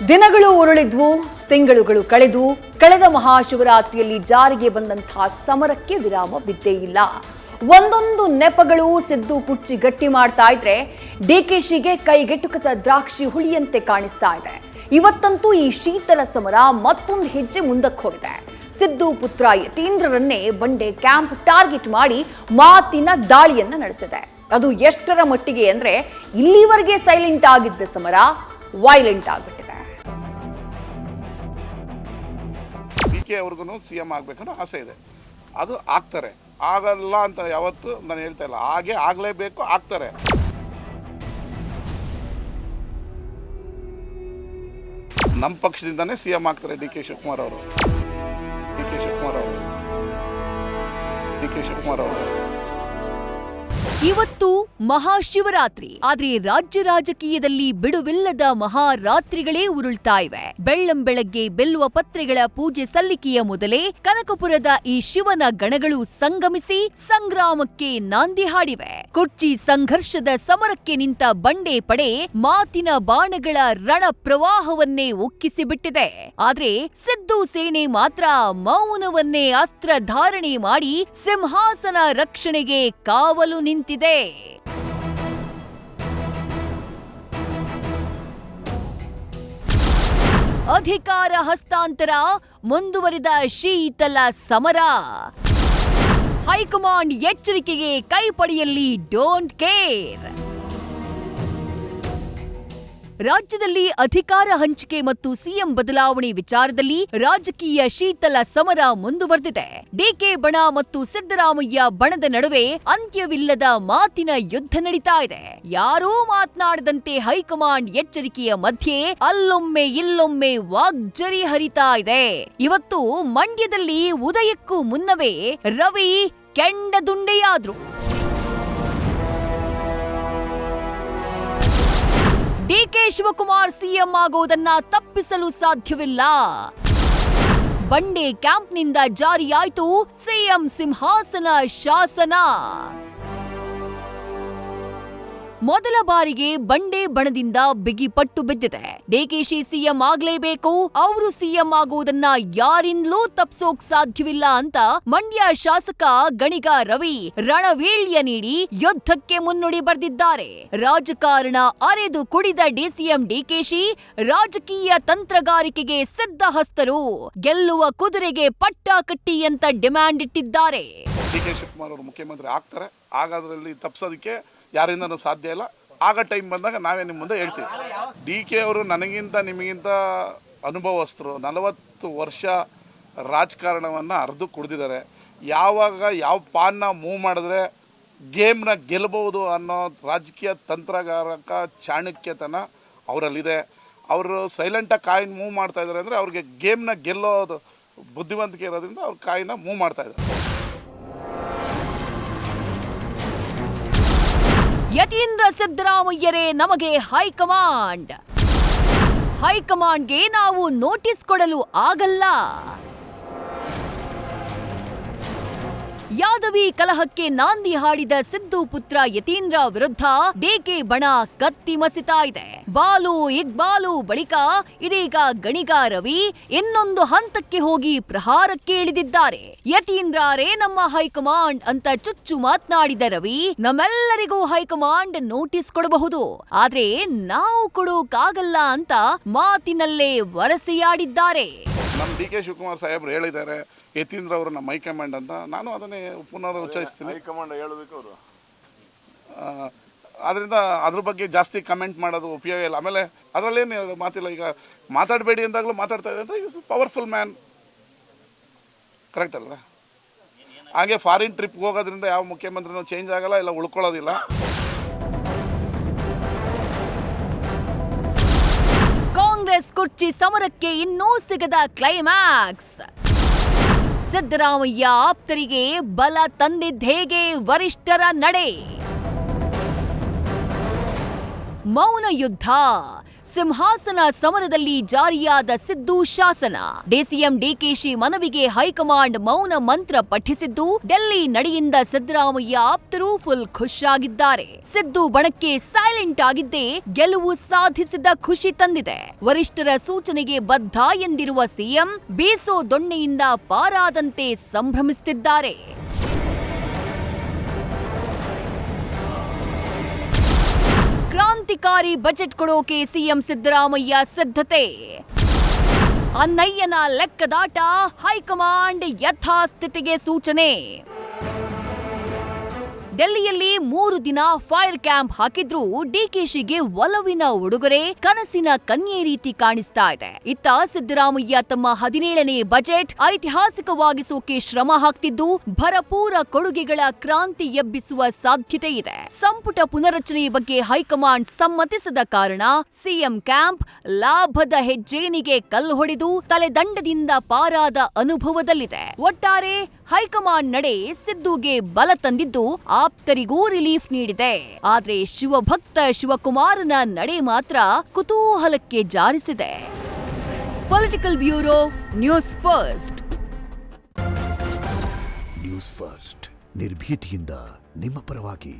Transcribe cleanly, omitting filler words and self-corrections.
ದಿನಗಳು ಉರುಳಿದ್ವು, ತಿಂಗಳುಗಳು ಕಳೆದ ಮಹಾಶಿವರಾತ್ರಿಯಲ್ಲಿ ಜಾರಿಗೆ ಬಂದಂತಹ ಸಮರಕ್ಕೆ ವಿರಾಮ ಬಿದ್ದೇ ಇಲ್ಲ. ಒಂದೊಂದು ನೆಪಗಳು ಸಿದ್ದು ಕುಚ್ಚಿ ಗಟ್ಟಿ ಮಾಡ್ತಾ ಇದ್ರೆ ಡಿಕೆಶಿಗೆ ಕೈಗೆಟುಕದ ದ್ರಾಕ್ಷಿ ಹುಳಿಯಂತೆ ಕಾಣಿಸ್ತಾ ಇದೆ. ಇವತ್ತಂತೂ ಈ ಶೀತಲ ಸಮರ ಮತ್ತೊಂದು ಹೆಜ್ಜೆ ಮುಂದಕ್ಕೆ ಹೋಗಿದೆ. ಸಿದ್ದು ಪುತ್ರ ಯತೀಂದ್ರರನ್ನೇ ಬಂಡೆ ಕ್ಯಾಂಪ್ ಟಾರ್ಗೆಟ್ ಮಾಡಿ ಮಾತಿನ ದಾಳಿಯನ್ನ ನಡೆಸಿದೆ. ಅದು ಎಷ್ಟರ ಮಟ್ಟಿಗೆ ಅಂದ್ರೆ ಇಲ್ಲಿವರೆಗೆ ಸೈಲೆಂಟ್ ಆಗಿದ್ದ ಸಮರ ವೈಲೆಂಟ್ ಆಗಿಬಿಟ್ಟಿದೆ. ಡಿಕೆ ಅವ್ರಿಗೂ ಸಿಎಂ ಆಗ್ಬೇಕನ್ನೋ ಆಸೆ ಇದೆ. ಅದು ಆಗ್ತಾರೆ, ಆಗಲ್ಲ ಅಂತ ಯಾವತ್ತು ನಾನು ಹೇಳ್ತಾ ಇಲ್ಲ. ಹಾಗೆ ಆಗಲೇಬೇಕು, ಆಗ್ತಾರೆ. ನಮ್ಮ ಪಕ್ಷದಿಂದಾನೇ ಸಿಎಂ ಆಗ್ತಾರೆ ಡಿ ಕೆ ಶಿವಕುಮಾರ್ ಅವರು. ಇವತ್ತು ಮಹಾಶಿವರಾತ್ರಿ, ಆದ್ರೆ ರಾಜ್ಯ ರಾಜಕೀಯದಲ್ಲಿ ಬಿಡುವಿಲ್ಲದ ಮಹಾರಾತ್ರಿಗಳೇ ಉರುಳ್ತಾ ಇವೆ. ಬೆಳ್ಳಂಬೆಳಗ್ಗೆ ಬೆಲ್ಲುವ ಪತ್ರೆಗಳ ಪೂಜೆ ಸಲ್ಲಿಕೆಯ ಮೊದಲೇ ಕನಕಪುರದ ಈ ಶಿವನ ಗಣಗಳು ಸಂಗಮಿಸಿ ಸಂಗ್ರಾಮಕ್ಕೆ ನಾಂದಿ ಹಾಡಿವೆ. ಕುರ್ಚಿ ಸಂಘರ್ಷದ ಸಮರಕ್ಕೆ ನಿಂತ ಬಂಡೆ ಪಡೆ ಮಾತಿನ ಬಾಣಗಳ ರಣ ಪ್ರವಾಹವನ್ನೇ ಉಕ್ಕಿಸಿಬಿಟ್ಟಿದೆ. ಆದ್ರೆ ಸಿದ್ದು ಸೇನೆ ಮಾತ್ರ ಮೌನವನ್ನೇ ಅಸ್ತ್ರ ಧಾರಣೆ ಮಾಡಿ ಸಿಂಹಾಸನ ರಕ್ಷಣೆಗೆ ಕಾವಲು ನಿಂತಿದೆ. ಅಧಿಕಾರ ಹಸ್ತಾಂತರ ಮುಂದುವರಿದ ಶೀತಲ ಸಮರ. ಹೈಕಮಾಂಡ್ ಎಚ್ಚರಿಕೆಗೆ ಕೈಪಡೆಯಲ್ಲಿ ಡೋಂಟ್ ಕೇರ್. ರಾಜ್ಯದಲ್ಲಿ ಅಧಿಕಾರ ಹಂಚಿಕೆ ಮತ್ತು ಸಿಎಂ ಬದಲಾವಣೆ ವಿಚಾರದಲ್ಲಿ ರಾಜಕೀಯ ಶೀತಲ ಸಮರ ಮುಂದುವರೆದಿದೆ. ಡಿಕೆ ಬಣ ಮತ್ತು ಸಿದ್ದರಾಮಯ್ಯ ಬಣದ ನಡುವೆ ಅಂತ್ಯವಿಲ್ಲದ ಮಾತಿನ ಯುದ್ಧ ನಡೀತಾ ಇದೆ. ಯಾರೂ ಮಾತನಾಡದಂತೆ ಹೈಕಮಾಂಡ್ ಎಚ್ಚರಿಕೆಯ ಮಧ್ಯೆ ಅಲ್ಲೊಮ್ಮೆ ಇಲ್ಲೊಮ್ಮೆ ವಾಗ್ಜರಿ ಹರಿತಾ ಇದೆ. ಇವತ್ತು ಮಂಡ್ಯದಲ್ಲಿ ಉದಯಕ್ಕೂ ಮುನ್ನವೇ ರವಿ ಕೆಂಡದುಂಡೆಯಾದ್ರು. ಡಿಕೆ ಶಿವಕುಮಾರ್ ಸಿಎಂ ಆಗೋದನ್ನ ತಪ್ಪಿಸಲು ಸಾಧ್ಯವಿಲ್ಲ. ಬಂಡೆ ಕ್ಯಾಂಪ್ನಿಂದ ಜಾರಿಯಾಯಿತು ಸಿಎಂ ಸಿಂಹಾಸನ ಶಾಸನ. ಮೊದಲ ಬಾರಿಗೆ ಬಂಡೆ ಬಣದಿಂದ ಬಿಗಿಪಟ್ಟು ಬಿದ್ದಿದೆ. ಡಿಕೆಶಿ ಸಿಎಂ ಆಗ್ಲೇಬೇಕು, ಅವರು ಸಿಎಂ ಆಗೋದನ್ನ ಯಾರಿಂದಲೂ ತಪ್ಪಿಸೋಕ್ ಸಾಧ್ಯವಿಲ್ಲ ಅಂತ ಮಂಡ್ಯ ಶಾಸಕ ಗಣಿಗ ರವಿ ರಣವೀಳ್ಯ ನೀಡಿ ಯುದ್ಧಕ್ಕೆ ಮುನ್ನುಡಿ ಬರೆದಿದ್ದಾರೆ. ರಾಜಕಾರಣ ಅರೆದು ಕುಡಿದ ಡಿಸಿಎಂ ಡಿಕೆಶಿ ರಾಜಕೀಯ ತಂತ್ರಗಾರಿಕೆಗೆ ಸಿದ್ಧಹಸ್ತರು. ಗೆಲ್ಲುವ ಕುದುರೆಗೆ ಪಟ್ಟ ಕಟ್ಟಿ ಅಂತ ಡಿಮ್ಯಾಂಡ್ ಇಟ್ಟಿದ್ದಾರೆ. ಡಿಕೆ ಶಿವಕುಮಾರ್ ಅವರು ಮುಖ್ಯಮಂತ್ರಿ ಆಗ್ತಾರೆ, ಆಗೋದ್ರಲ್ಲಿ ತಪ್ಪಿಸೋದಕ್ಕೆ ಯಾರಿಂದನೂ ಸಾಧ್ಯ ಇಲ್ಲ. ಆಗ ಟೈಮ್ ಬಂದಾಗ ನಾವೇ ನಿಮ್ಮ ಮುಂದೆ ಹೇಳ್ತೀವಿ. ಡಿ ಕೆ ಅವರು ನನಗಿಂತ ನಿಮಗಿಂತ ಅನುಭವಸ್ಥರು. 40 ವರ್ಷ ರಾಜಕಾರಣವನ್ನು ಅರ್ದು ಕುಡಿದಿದ್ದಾರೆ. ಯಾವಾಗ ಯಾವ ಪಾನ್ನ ಮೂವ್ ಮಾಡಿದ್ರೆ ಗೇಮ್ನ ಗೆಲ್ಲಬಹುದು ಅನ್ನೋ ರಾಜಕೀಯ ತಂತ್ರಗಾರಕ ಚಾಣಕ್ಯತನ ಅವರಲ್ಲಿದೆ. ಅವರು ಸೈಲೆಂಟಾಗಿ ಕಾಯಿನ ಮೂವ್ ಮಾಡ್ತಾ ಇದ್ದಾರೆ ಅಂದರೆ ಅವ್ರಿಗೆ ಗೇಮ್ನ ಗೆಲ್ಲೋದು ಬುದ್ಧಿವಂತಿಕೆ ಇರೋದ್ರಿಂದ ಅವ್ರ ಕಾಯಿನ ಮೂವ್ ಮಾಡ್ತಾ ಇದ್ದಾರೆ. ಯತೀಂದ್ರ ಸಿದ್ದರಾಮಯ್ಯರೇ ನಮಗೆ ಹೈಕಮಾಂಡ್ಗೆ ನಾವು ನೋಟಿಸ್ ಕೊಡಲು ಆಗಲ್ಲ. ಯಾದವಿ ಕಲಹಕ್ಕೆ ನಾಂದಿ ಹಾಡಿದ ಸಿದ್ದು ಪುತ್ರ ಯತೀಂದ್ರ ವಿರುದ್ಧ ಡಿಕೆ ಬಣ ಕತ್ತಿ ಮಸಿತಾ ಇದೆ. ಬಾಲು ಇಕ್ಬಾಲು ಬಳಿಕ ಇದೀಗ ಗಣಿಗ ರವಿ ಇನ್ನೊಂದು ಹಂತಕ್ಕೆ ಹೋಗಿ ಪ್ರಹಾರಕ್ಕೆ ಇಳಿದಿದ್ದಾರೆ. ಯತೀಂದ್ರರೇ ನಮ್ಮ ಹೈಕಮಾಂಡ್ ಅಂತ ಚುಚ್ಚು ಮಾತನಾಡಿದ ರವಿ, ನಮ್ಮೆಲ್ಲರಿಗೂ ಹೈಕಮಾಂಡ್ ನೋಟಿಸ್ ಕೊಡಬಹುದು, ಆದ್ರೆ ನಾವು ಕೊಡೋಕಾಗಲ್ಲ ಅಂತ ಮಾತಿನಲ್ಲೇ ವರಸೆಯಾಡಿದ್ದಾರೆ. ನಮ್ಮ ಡಿ ಕೆ ಶಿವಕುಮಾರ್ ಸಾಹೇಬ್ರು ಹೇಳಿದ್ದಾರೆ ಯತೀಂದ್ರ ಅವರು ನಮ್ಮ ಹೈಕಮಾಂಡ್ ಅಂತ. ನಾನು ಅದನ್ನೇ ಪುನರ್ ಉಚ್ಚರಿಸ್ತೀನಿ. ಹೈಕಮಾಂಡ್ ಹೇಳೋದಕ್ಕೆ ಅವರು ಅದರಿಂದ ಅದ್ರ ಬಗ್ಗೆ ಜಾಸ್ತಿ ಕಮೆಂಟ್ ಮಾಡೋದು ಉಪಯೋಗ ಇಲ್ಲ. ಆಮೇಲೆ ಅದರಲ್ಲೇನು ಮಾತಿಲ್ಲ. ಈಗ ಮಾತಾಡಬೇಡಿ ಅಂದಾಗಲೂ ಮಾತಾಡ್ತಾ ಇದೆ ಅಂದರೆ ಈಸ್ ಪವರ್ಫುಲ್ ಮ್ಯಾನ್. ಕರೆಕ್ಟ್ ಅಲ್ವಾ? ಹಾಗೆ ಫಾರಿನ್ ಟ್ರಿಪ್ಗೆ ಹೋಗೋದ್ರಿಂದ ಯಾವ ಮುಖ್ಯಮಂತ್ರಿನೂ ಚೇಂಜ್ ಆಗಲ್ಲ, ಇಲ್ಲ ಉಳ್ಕೊಳ್ಳೋದಿಲ್ಲ. ಕಾಂಗ್ರೆಸ್ ಕುರ್ಚಿ ಸಮರಕ್ಕೆ ಇನ್ನೂ ಸಿಗದ ಕ್ಲೈಮ್ಯಾಕ್ಸ್. ಸಿದ್ದರಾಮಯ್ಯ ಆಪ್ತರಿಗೆ ಬಲ ತಂದಿದ್ದೇಗೆ ವರಿಷ್ಠರ ನಡೆ. ಮೌನ ಯುದ್ಧ. ಸಿಂಹಾಸನ ಸಮರದಲ್ಲಿ ಜಾರಿಯಾದ ಸಿದ್ದು ಶಾಸನ. ಡಿಸಿಎಂ ಡಿಕೆಶಿ ಮನವಿಗೆ ಹೈಕಮಾಂಡ್ ಮೌನ ಮಂತ್ರ ಪಠಿಸಿದ್ದು, ಡೆಲ್ಲಿ ನಡೆಯಿಂದ ಸಿದ್ದರಾಮಯ್ಯ ಆಪ್ತರು ಫುಲ್ ಖುಷ್ ಆಗಿದ್ದಾರೆ. ಸಿದ್ದು ಬಣಕ್ಕೆ ಸೈಲೆಂಟ್ ಆಗಿದ್ದೇ ಗೆಲುವು ಸಾಧಿಸಿದ ಖುಷಿ ತಂದಿದೆ. ವರಿಷ್ಠರ ಸೂಚನೆಗೆ ಬದ್ಧ ಎಂದಿರುವ ಸಿಎಂ ಬೀಸೋ ದೊಣ್ಣೆಯಿಂದ ಪಾರಾದಂತೆ ಸಂಭ್ರಮಿಸುತ್ತಿದ್ದಾರೆ. ಕ್ರಾಂತಿಕಾರಿ ಬಜೆಟ್ ಕೊಡೋಕೆ ಸಿಎಂ ಸಿದ್ದರಾಮಯ್ಯ ಸಿದ್ಧತೆ. ಅನ್ನಯ್ಯನ ಲೆಕ್ಕದಾಟ, ಹೈಕಮಾಂಡ್ ಯಥಾಸ್ಥಿತಿಗೆ ಸೂಚನೆ. ಡೆಲ್ಲಿಯಲ್ಲಿ 3 ದಿನ ಫೈರ್ ಕ್ಯಾಂಪ್ ಹಾಕಿದ್ರೂ ಡಿಕೆಶಿಗೆ ಒಲವಿನ ಉಡುಗೊರೆ ಕನಸಿನ ಕನ್ಯೆ ರೀತಿ ಕಾಣಿಸ್ತಾ ಇದೆ. ಇತ್ತ ಸಿದ್ದರಾಮಯ್ಯ ತಮ್ಮ 17ನೇ ಬಜೆಟ್ ಐತಿಹಾಸಿಕವಾಗಿಸೋಕೆ ಶ್ರಮ ಹಾಕ್ತಿದ್ದು, ಭರಪೂರ ಕೊಡುಗೆಗಳ ಕ್ರಾಂತಿ ಎಬ್ಬಿಸುವ ಸಾಧ್ಯತೆ ಇದೆ. ಸಂಪುಟ ಪುನರಚನೆ ಬಗ್ಗೆ ಹೈಕಮಾಂಡ್ ಸಮ್ಮತಿಸದ ಕಾರಣ ಸಿಎಂ ಕ್ಯಾಂಪ್ ಲಾಭದ ಹೆಜ್ಜೇನಿಗೆ ಕಲ್ಲು ಹೊಡೆದು ತಲೆದಂಡದಿಂದ ಪಾರಾದ ಅನುಭವದಲ್ಲಿದೆ. ಒಟ್ಟಾರೆ ಹೈಕಮಾಂಡ್ ನಡೆ ಸಿದ್ದುಗೆ ಬಲ ತಂದಿದ್ದು, ಆಪ್ತರಿಗೂ ರಿಲೀಫ್ ನೀಡಿದೆ. ಆದ್ರೆ ಶಿವಭಕ್ತ ಶಿವಕುಮಾರನ ನಡೆ ಮಾತ್ರ ಕುತೂಹಲಕ್ಕೆ ಜಾರಿಸಿದೆ. Political bureau, news first. News first ನಿರ್ಭೀತಿಯಿಂದ ನಿಮ್ಮ ಪರವಾಗಿ.